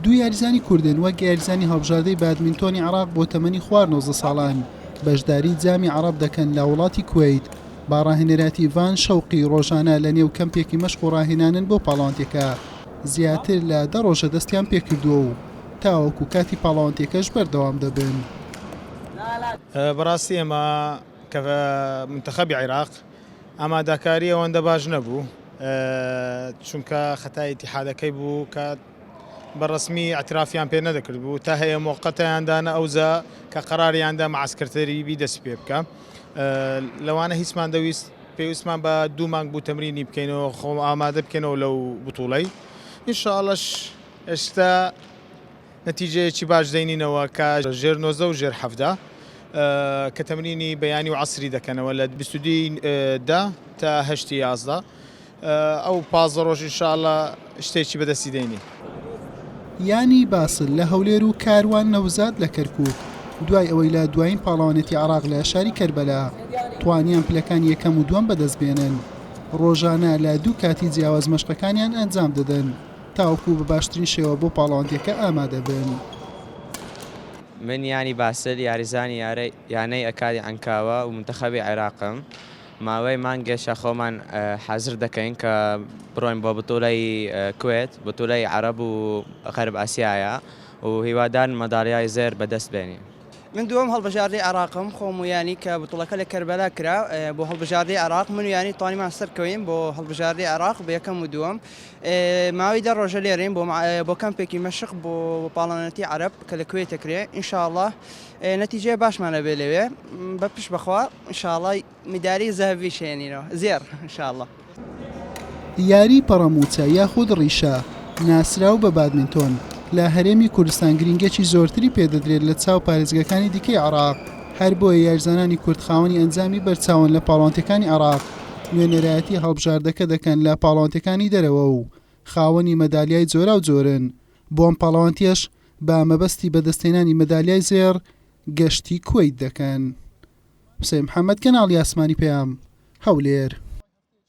دوو یاریزانی کوردن وەک یاریزانی هەڵبژاردەی بادمینتۆنی عێراق بۆ تەمەنی خوار 19 ساڵان بەشداری جامی عەرەب دەکەن لە وڵاتی کوێیت. باڕاهێنەراتی ڤان شەوقی ڕۆژانە لە نێو کەمپێکی مەشق و ڕاهێنانن بۆ پاڵاوانتێکە. زیاتر لە 10 ڕۆژە دەستیان پێکردووە و تاوەکو کاتی پاڵاوانتێکەش بەردەوام دەبن. بەڕاستی ئێمە کە منتەخەبی عێراق ئامادەکاری ئەوەندە باش نەبوو، چونکە خەتای ئیتیحادەکەی بوو کە بەڕسمی ئەترافیان پێ نەدەکرد بوو تا هەیە مۆقەتەیاندانە ئەوزە کە قەراریاندا مەعسکەرتەریبی دەست پێ بکە. لەوانە هیچمان دەویست پێویستمان بە 2 مانگ بوو تەمرینی بکەینەوە خۆم ئامادە بکەینەوە لەو بوتوڵەی. ئینشاءڵڵەش ئێستا نەتیجەیەکی باش دەینینەوە کە ژێر 90 و ژێر 70 کە تەمرینی بەیانی و عەسری دەکەنەوە لە 22 تا 8 ئەو 15 ڕۆژ ئینشاءڵڵە شتێکی بەدەستی دەینی. یانی باسل لە هەولێر و کاروان نەوزاد لە کەرکووک دوای ئەوەی لە دوایین پاڵاوانێتی عێراق لە شاری کەربەلا توانیان پلەکان یەکەم و دووەم بەدەست بێنن. ڕۆژانە لە 2 کاتی جیاواز مەشقەکانیان ئەنجام دەدەن تاوەکو بە باشترین شێوە بۆ پاڵاوانتێکە ئامادە بن. من یانی باسل یاریزانی یانەی ئەکادی عنکاوە و منتەخەبی عێراقم. ماوەی مانگێشە خۆمان حەزر دەکەین کە بڕۆین بۆ بتوڵەی کوێت، بتوڵەی عەرەب و غەرب ئاسیایە و هیوادارن مەداڵیای زێر بەدەست بێنین. من دووەم هەڵبژاردەی عێراقم خۆم و ینی کە بتوڵەکە لە کەربەلا کرا بۆ هەڵبژاردەی عێراق من و ینی توانیمان سەرکەوین بۆ هەڵبژاردەی عێراق بە یەکەم و دووەم. ماوەی 10 ڕۆژە لێرەین بۆ کەمپێکی مەشق بۆ پاڵاوانەتی عەرەب کە لە کوێت دەکرێت. ئینشاءڵڵە نەتیجەیە باشمانە بێ لەوێ بە پشت بەخوا ئینشاءڵڵە میدالی زەهەڤی شێنینەوە زێر ئینشاءڵڵە. یاری پەڕەموچە یاخود ڕیشە ناسراو بە بادمینتۆن لە هەرێمی کوردستان گرنگێکی زۆرتری پێدەدرێت لە چاو پارێزگەکانی دیکەی عێراق. هەر بۆیە یاریزانانی کورد خاوەنی ئەنجامی بەرچاون لە پاڵاوانتەکانی عێراق نوێنەرایەتی هەڵبژاردەکە دەکەن لە پاڵاوانتەکانی دەرەوە و خاوەنی مەدالیای جۆرا و جۆرن. بۆ ئەم پاڵاوانتیەش بە مەبەستی بەدەستێنانی مەدالیای زێر گەشتی کوێیت دەکەن. حوسێن محەممەد کەناڵی ئاسمانی پێیام هەولێر.